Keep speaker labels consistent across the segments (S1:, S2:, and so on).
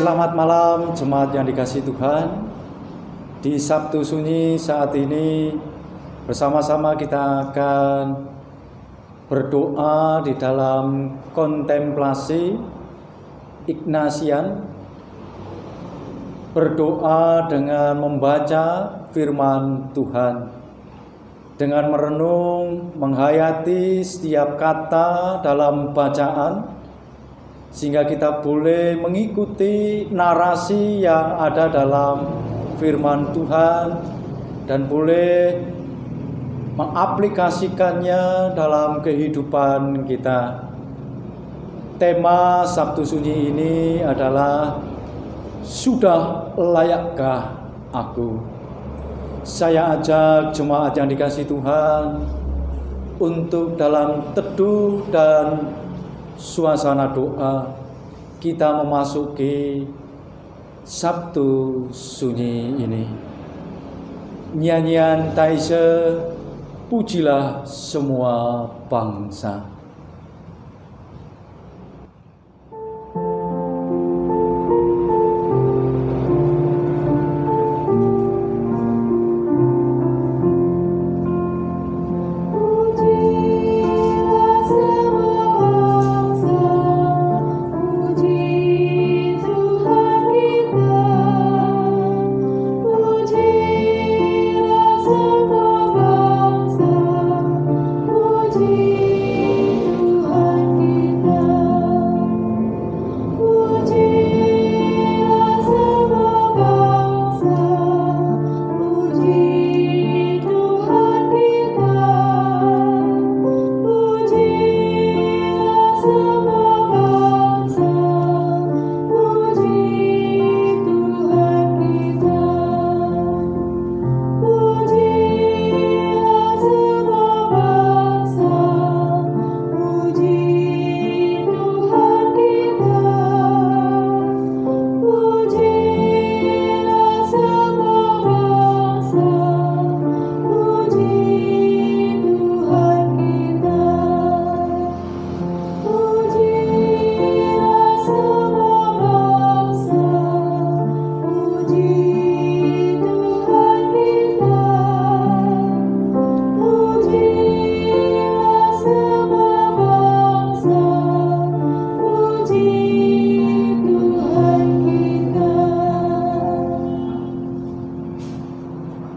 S1: Selamat malam jemaat yang dikasihi Tuhan. Di Sabtu Sunyi saat ini bersama-sama kita akan berdoa di dalam kontemplasi Ignatian. Berdoa dengan membaca firman Tuhan, dengan merenung, menghayati setiap kata dalam bacaan, sehingga kita boleh mengikuti narasi yang ada dalam firman Tuhan dan boleh mengaplikasikannya dalam kehidupan kita. Tema Sabtu Sunyi ini adalah sudah layakkah aku? Saya ajak jemaat yang dikasihi Tuhan untuk dalam teduh dan suasana doa kita memasuki Sabtu Sunyi ini. Nyanyian Taise, pujilah semua bangsa.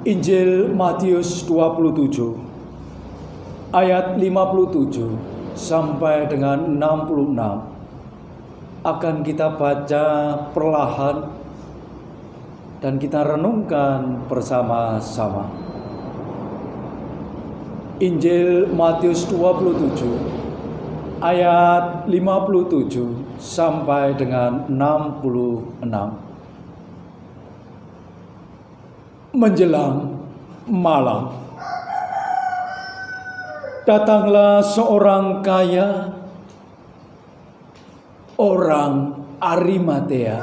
S1: Injil Matius 27 ayat 57 sampai dengan 66 akan kita baca perlahan dan kita renungkan bersama-sama. Injil Matius 27 ayat 57 sampai dengan 66. Menjelang malam, datanglah seorang kaya, orang Arimatea,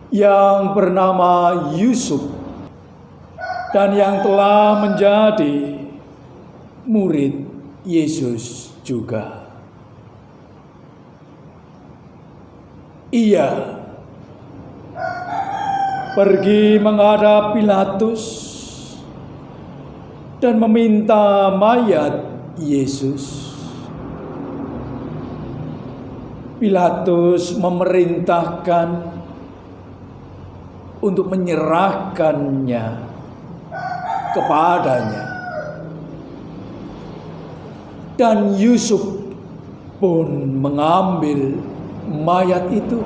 S1: yang bernama Yusuf, dan yang telah menjadi murid Yesus juga. Ia pergi menghadap Pilatus dan meminta mayat Yesus. Pilatus memerintahkan untuk menyerahkannya kepadanya. Dan Yusuf pun mengambil mayat itu,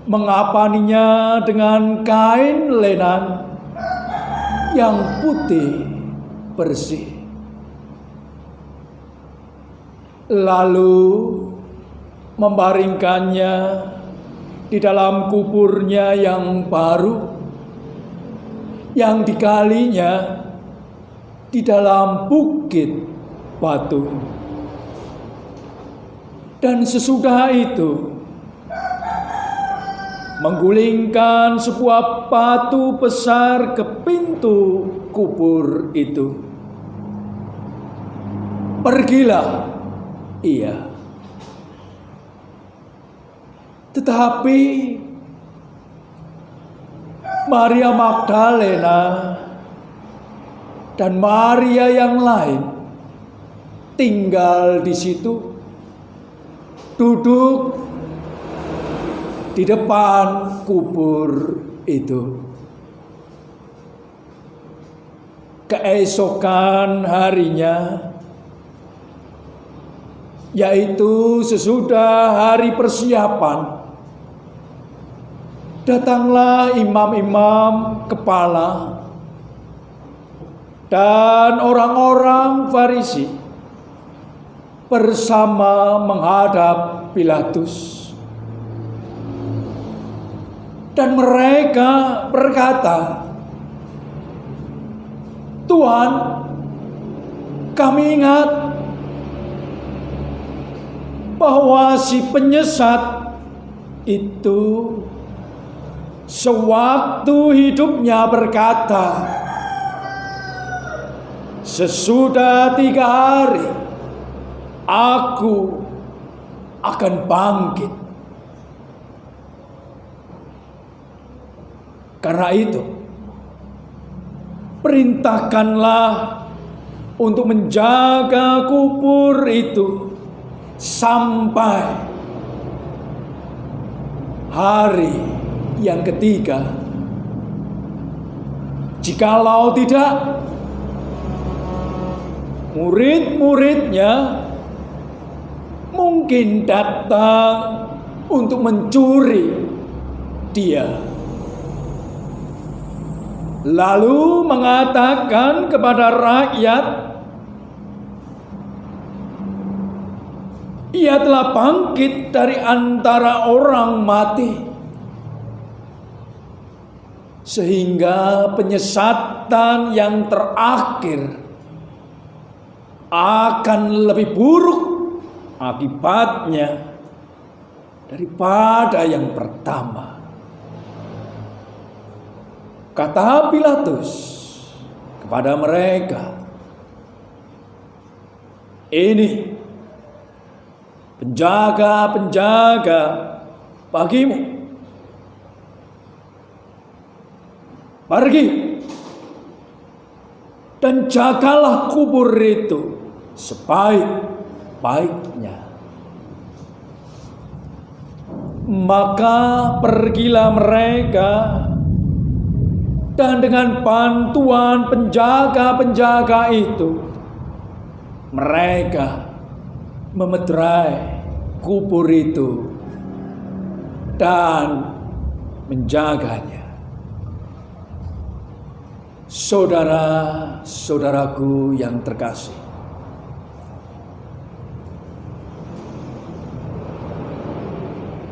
S1: mengapaninya dengan kain lenan yang putih bersih. Lalu membaringkannya di dalam kuburnya yang baru, yang digalinya di dalam bukit batu. Dan sesudah itu menggulingkan sebuah batu besar ke pintu kubur itu. Pergilah ia Tetapi Maria Magdalena dan Maria yang lain tinggal di situ, duduk di depan kubur itu. Keesokan harinya, yaitu sesudah hari persiapan, datanglah imam-imam kepala dan orang-orang Farisi bersama menghadap Pilatus. Dan mereka berkata, "Tuhan, kami ingat bahwa si penyesat itu sewaktu hidupnya berkata, sesudah 3 hari aku akan bangkit. Karena itu, perintahkanlah untuk menjaga kubur itu sampai hari yang ketiga. Jikalau tidak, murid-muridnya mungkin datang untuk mencuri dia, lalu mengatakan kepada rakyat, ia telah bangkit dari antara orang mati. Sehingga penyesatan yang terakhir akan lebih buruk akibatnya daripada yang pertama. Kata Pilatus kepada mereka, ini penjaga-penjaga bagimu. Pergi dan jagalah kubur itu sebaik-baiknya. Maka pergilah mereka, dan dengan bantuan penjaga-penjaga itu, mereka memeterai kubur itu dan menjaganya. Saudara-saudaraku yang terkasih,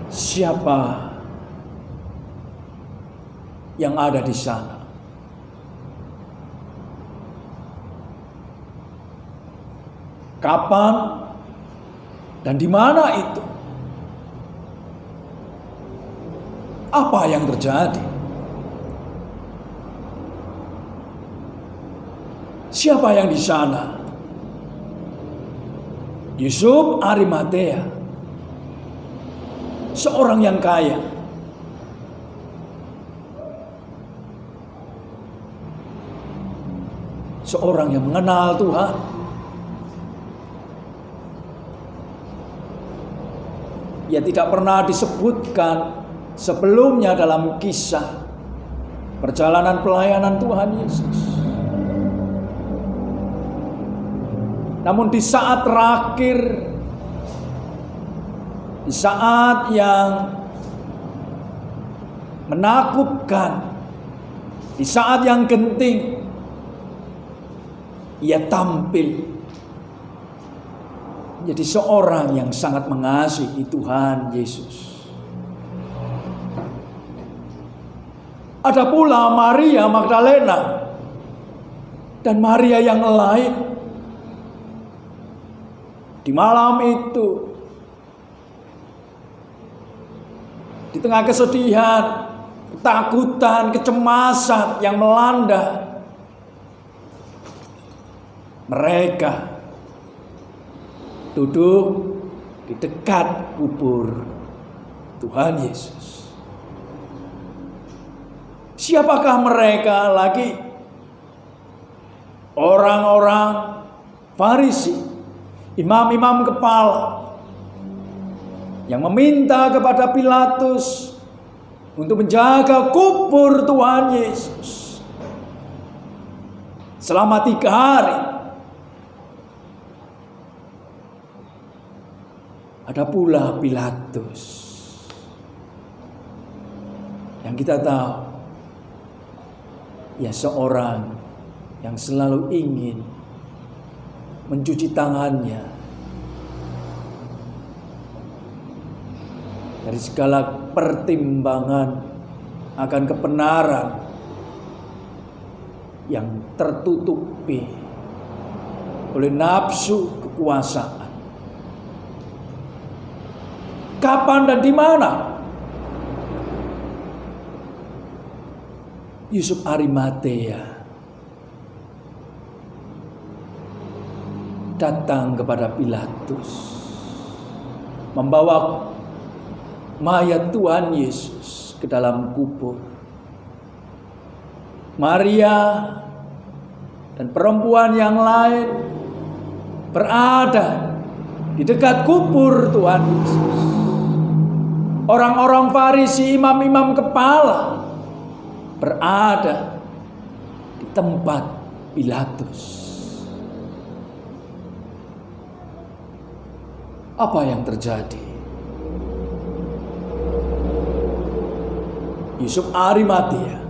S1: siapa yang ada di sana? Kapan dan di mana itu? Apa yang terjadi? Siapa yang di sana? Yusuf Arimatea, seorang yang kaya. Seorang yang mengenal Tuhan. Ia tidak pernah disebutkan sebelumnya dalam kisah perjalanan pelayanan Tuhan Yesus. Namun di saat terakhir, di saat yang menakutkan, di saat yang genting, ia tampil menjadi seorang yang sangat mengasihi Tuhan Yesus. Ada pula Maria Magdalena dan Maria yang lain. Di malam itu, di tengah kesedihan, ketakutan, kecemasan yang melanda, mereka duduk di dekat kubur Tuhan Yesus. Siapakah mereka lagi? Orang-orang Farisi, imam-imam kepala yang meminta kepada Pilatus untuk menjaga kubur Tuhan Yesus selama 3 hari. Ada pula Pilatus yang kita tahu, ya seorang yang selalu ingin mencuci tangannya dari segala pertimbangan akan kebenaran yang tertutupi oleh nafsu kekuasaan. Kapan dan di mana Yusuf Arimatea datang kepada Pilatus membawa mayat Tuhan Yesus ke dalam kubur. Maria dan perempuan yang lain berada di dekat kubur Tuhan Yesus. Orang-orang Farisi, imam-imam kepala berada di tempat Pilatus. Apa yang terjadi? Yusuf Arimatea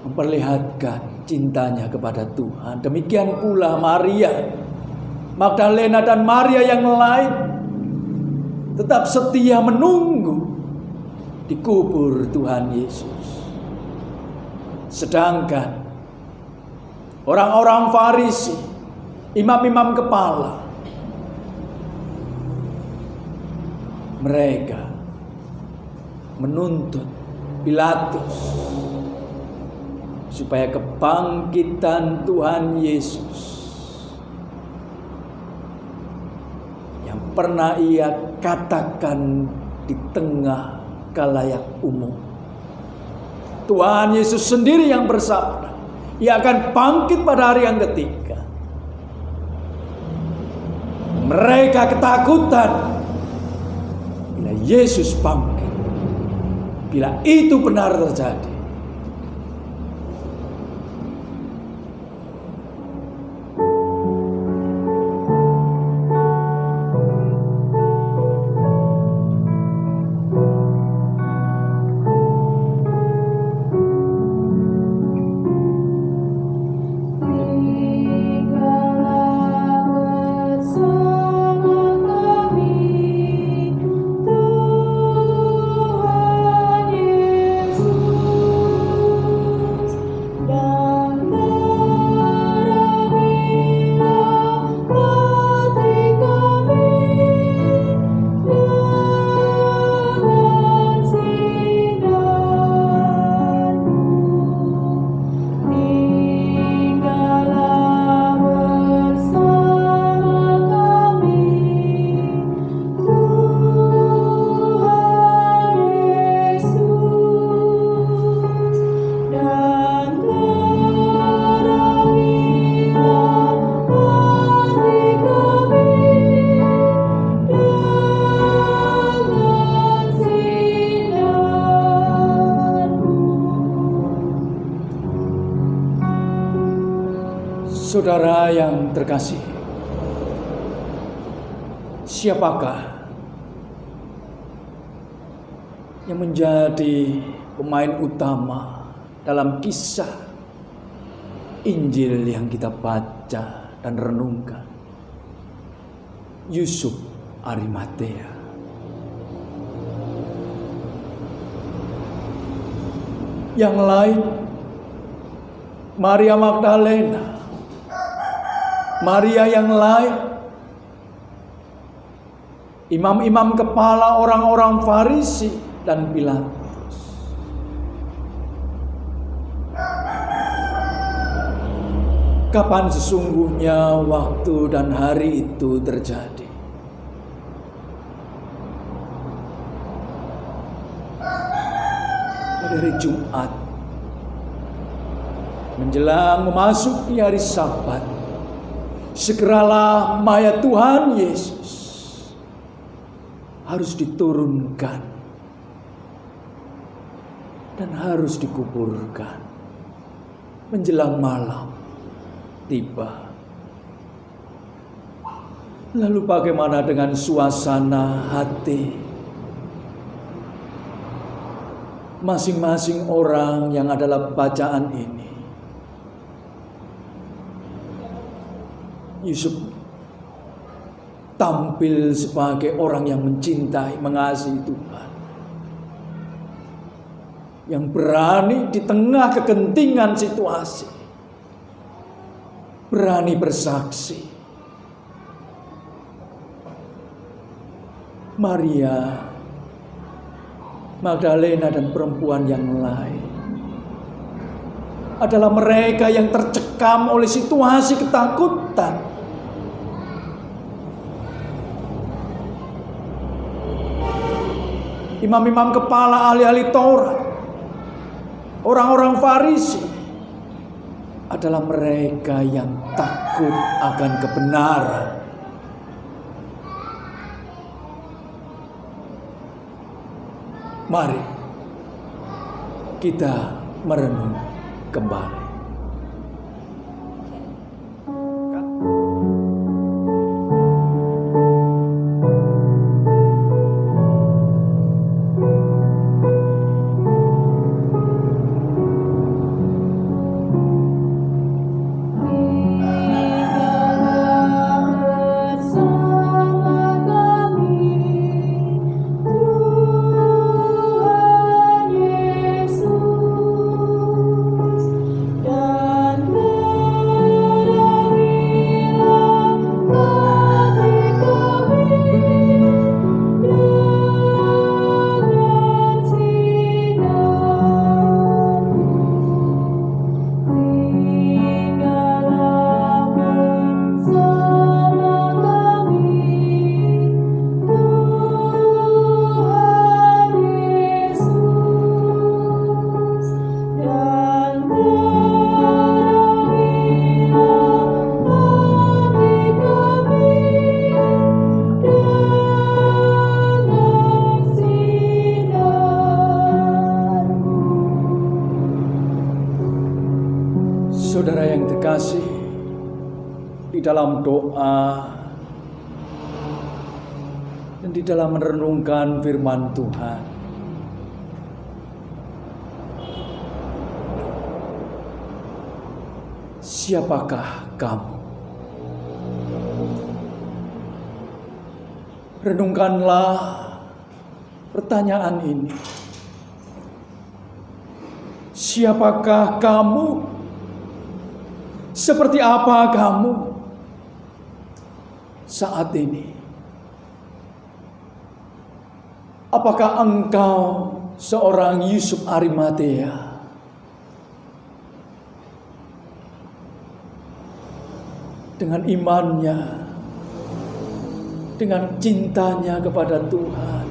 S1: memperlihatkan cintanya kepada Tuhan. Demikian pula Maria Magdalena dan Maria yang lain tetap setia menunggu di kubur Tuhan Yesus. Sedangkan orang-orang Farisi, imam-imam kepala, mereka menuntut Pilatus supaya kebangkitan Tuhan Yesus yang pernah ia katakan di tengah khalayak umum, Tuhan Yesus sendiri yang bersabda, ia akan bangkit pada hari yang ketiga. Mereka ketakutan bila Yesus bangkit, bila itu benar terjadi. Saudara yang terkasih, siapakah yang menjadi pemain utama dalam kisah Injil yang kita baca dan renungkan? Yusuf Arimatea. Yang lain, Maria Magdalena, Maria yang lain, imam-imam kepala orang-orang Farisi dan Pilatus. Kapan sesungguhnya waktu dan hari itu terjadi? dari Jumat menjelang memasuki hari Sabat, segeralah mayat Tuhan Yesus harus diturunkan dan harus dikuburkan. Menjelang malam tiba. Lalu bagaimana dengan suasana hati masing-masing orang yang adalah bacaan ini? Yusuf tampil sebagai orang yang mencintai, mengasihi Tuhan, yang berani di tengah kegentingan situasi, berani bersaksi. Maria Magdalena dan perempuan yang lain adalah mereka yang tercekam oleh situasi ketakutan. Imam-imam kepala, ahli-ahli Taurat, orang-orang Farisi adalah mereka yang takut akan kebenaran. Mari kita merenung kembali. Saudara yang terkasih, di dalam doa dan di dalam merenungkan firman Tuhan, siapakah kamu? Renungkanlah pertanyaan ini. Siapakah kamu? Seperti apa kamu saat ini? Apakah engkau seorang Yusuf Arimatea? Dengan imannya, dengan cintanya kepada Tuhan,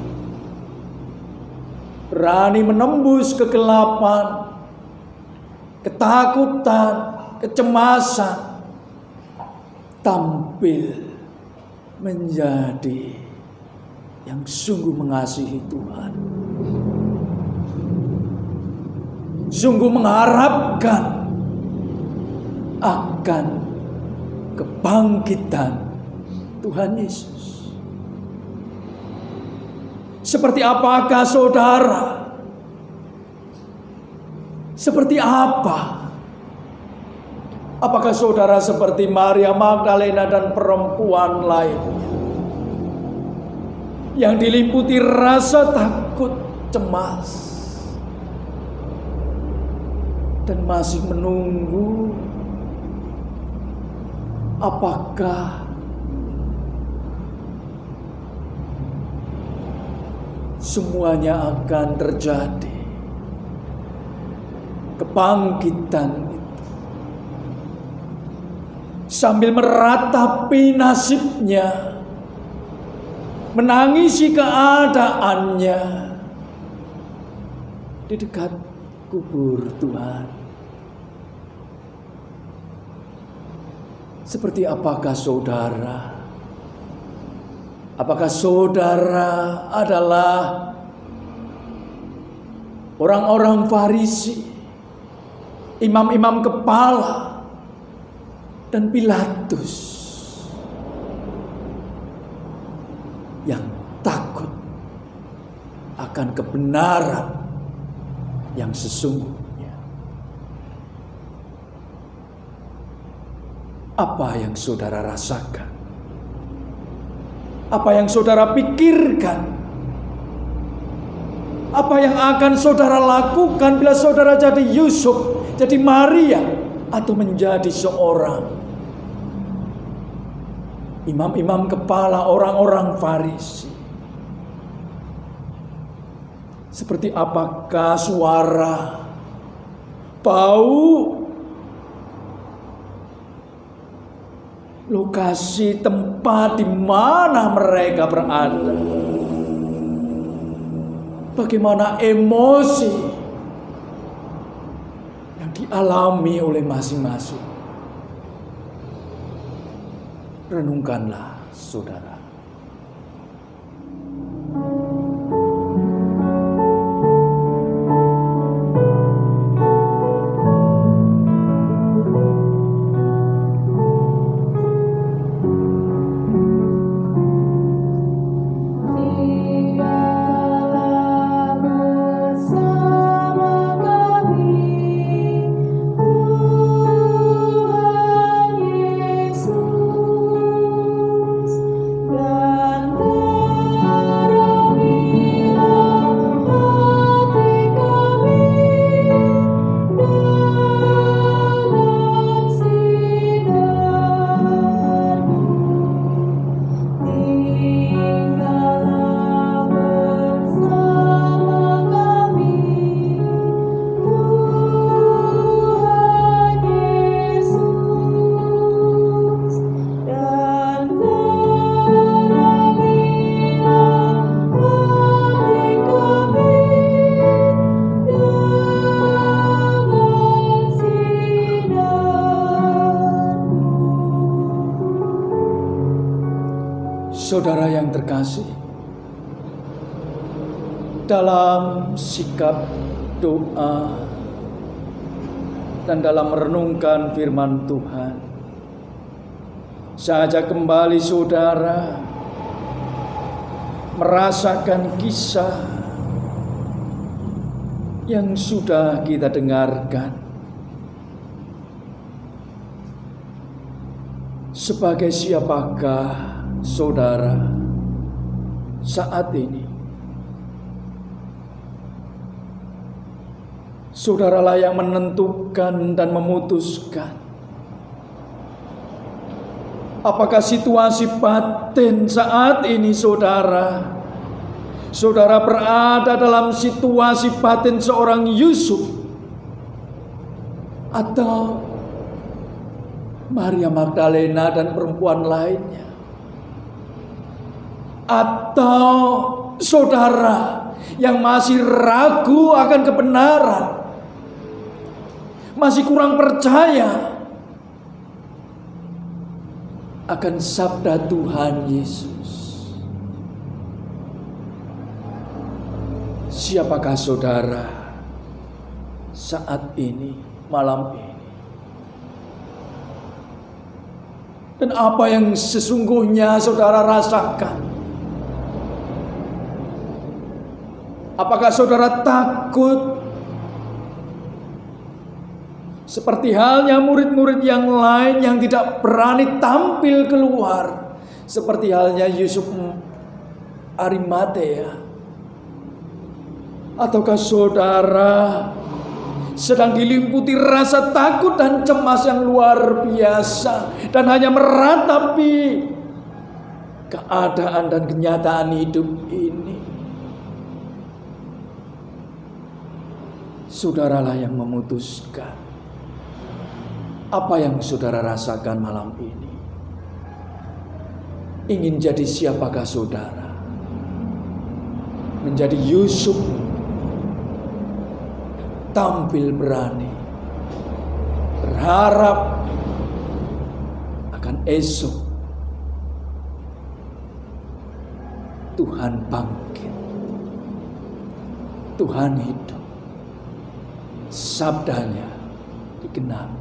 S1: berani menembus kegelapan, ketakutan, kecemasan, tampil menjadi yang sungguh mengasihi Tuhan, sungguh mengharapkan akan kebangkitan Tuhan Yesus. Seperti apakah saudara? Seperti apa? Apakah saudara seperti Maria Magdalena dan perempuan lainnya yang diliputi rasa takut, cemas, dan masih menunggu apakah semuanya akan terjadi? Kebangkitan itu, sambil meratapi nasibnya, menangisi keadaannya di dekat kubur Tuhan. Seperti apakah saudara? Apakah saudara adalah orang-orang Farisi, imam-imam kepala, dan Pilatus yang takut akan kebenaran yang sesungguhnya? Apa yang saudara rasakan? Apa yang saudara pikirkan? Apa yang akan saudara lakukan bila saudara jadi Yusuf, jadi Maria, atau menjadi seorang imam-imam kepala, orang-orang Farisi? Seperti apakah suara, bau, lokasi tempat di mana mereka berada? Bagaimana emosi yang dialami oleh masing-masing? Renungkanlah, saudara. Saudara yang terkasih, dalam sikap doa dan dalam merenungkan firman Tuhan, saya ajak kembali saudara merasakan kisah yang sudah kita dengarkan. Sebagai siapakah saudara saat ini? Saudaralah yang menentukan dan memutuskan apakah situasi batin saat ini saudara berada dalam situasi batin seorang Yusuf atau Maria Magdalena dan perempuan lainnya, atau saudara yang masih ragu akan kebenaran, masih kurang percaya akan sabda Tuhan Yesus. Siapakah saudara saat ini, malam ini? Dan apa yang sesungguhnya saudara rasakan? Apakah saudara takut seperti halnya murid-murid yang lain yang tidak berani tampil keluar, seperti halnya Yusuf Arimatea? Ataukah saudara sedang dilimputi rasa takut dan cemas yang luar biasa dan hanya meratapi keadaan dan kenyataan hidup ini? Saudaralah yang memutuskan apa yang saudara rasakan malam ini. Ingin jadi siapakah saudara? Menjadi Yusuf tampil berani, berharap akan esok Tuhan bangkit, Tuhan hidup, sabdanya digenapi.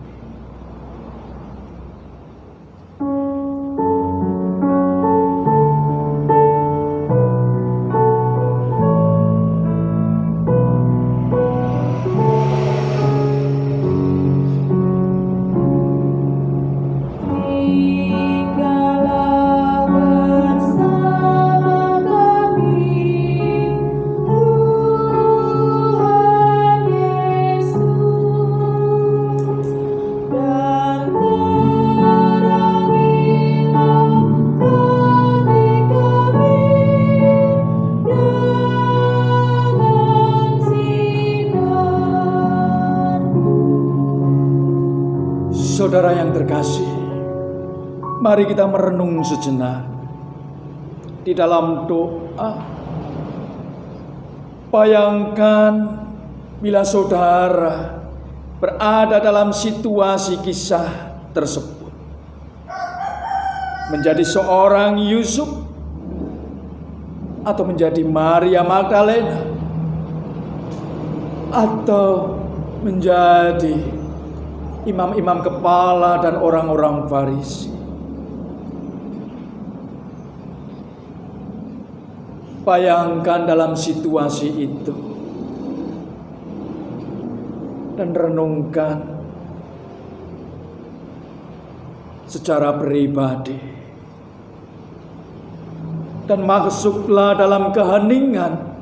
S1: Saudara yang terkasih, mari kita merenung sejenak di dalam doa. Bayangkan bila saudara berada dalam situasi kisah tersebut, menjadi seorang Yusuf atau menjadi Maria Magdalena atau menjadi imam-imam kepala dan orang-orang Farisi. Bayangkan dalam situasi itu dan renungkan secara pribadi dan masuklah dalam keheningan.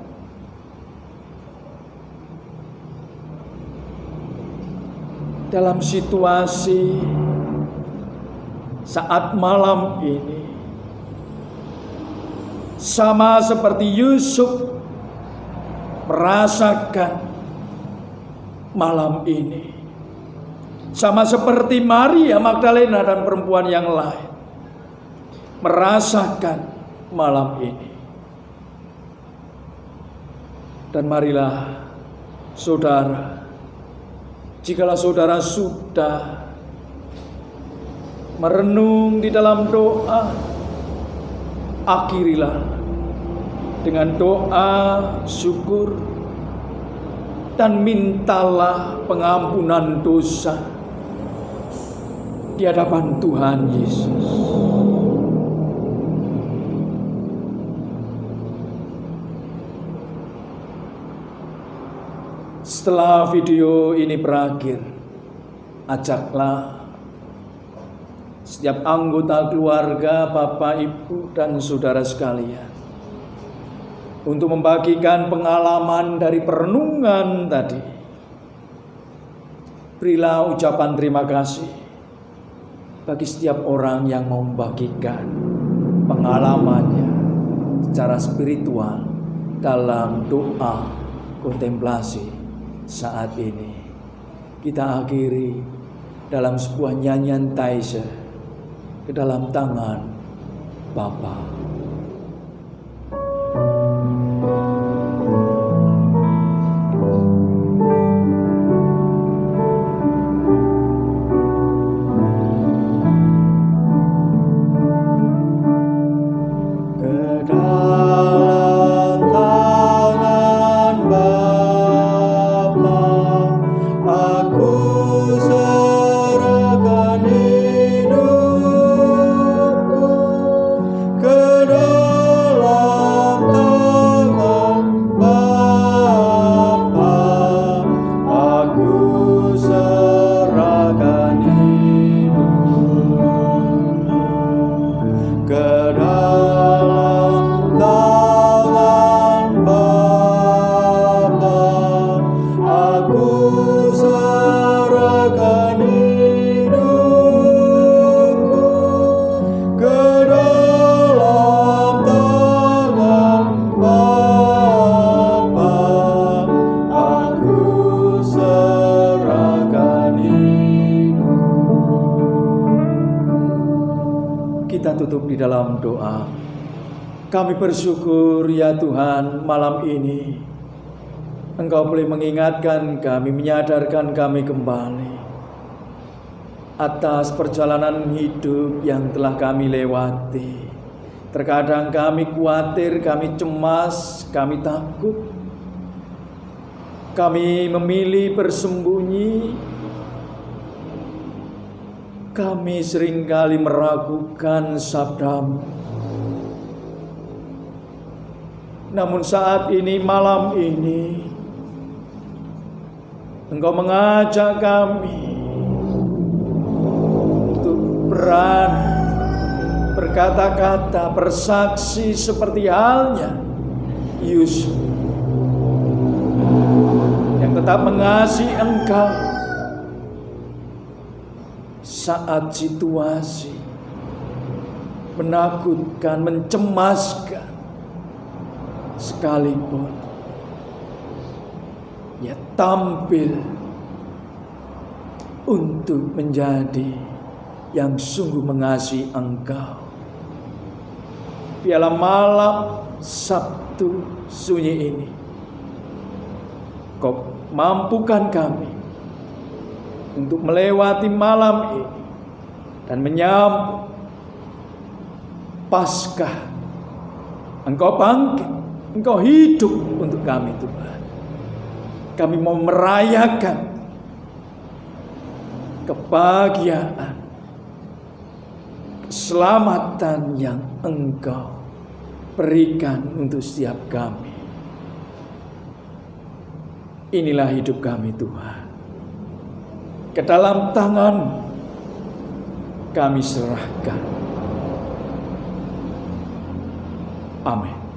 S1: Dalam situasi saat malam ini, sama seperti Yusuf merasakan malam ini, sama seperti Maria Magdalena dan perempuan yang lain merasakan malam ini. Dan marilah saudara, jikalau saudara sudah merenung di dalam doa, akhirilah dengan doa syukur dan mintalah pengampunan dosa di hadapan Tuhan Yesus. Setelah video ini berakhir, ajaklah setiap anggota keluarga, Bapak, Ibu, dan saudara sekalian untuk membagikan pengalaman dari perenungan tadi. Berilah ucapan terima kasih bagi setiap orang yang mau membagikan pengalamannya secara spiritual dalam doa kontemplasi. Saat ini kita akhiri dalam sebuah nyanyian taise ke dalam tangan Bapa. Kita tutup di dalam doa. Kami bersyukur ya Tuhan, malam ini Engkau boleh mengingatkan kami, menyadarkan kami kembali atas perjalanan hidup yang telah kami lewati. Terkadang kami khawatir, kami cemas, kami takut. Kami memilih bersembunyi. Kami seringkali meragukan sabdamu. Namun saat ini, malam ini, Engkau mengajak kami untuk berani berkata-kata, bersaksi seperti halnya Yusuf yang tetap mengasihi Engkau saat situasi menakutkan, mencemaskan, sekalipun ia tampil untuk menjadi yang sungguh mengasihi Engkau. Biarlah malam Sabtu sunyi ini Kau mampukan kami untuk melewati malam ini dan menyambut Paskah. Engkau bangkit, Engkau hidup untuk kami, Tuhan. Kami mau merayakan kebahagiaan, keselamatan yang Engkau berikan untuk setiap kami. Inilah hidup kami, Tuhan. Ke dalam tangan-Mu kami serahkan. Amin.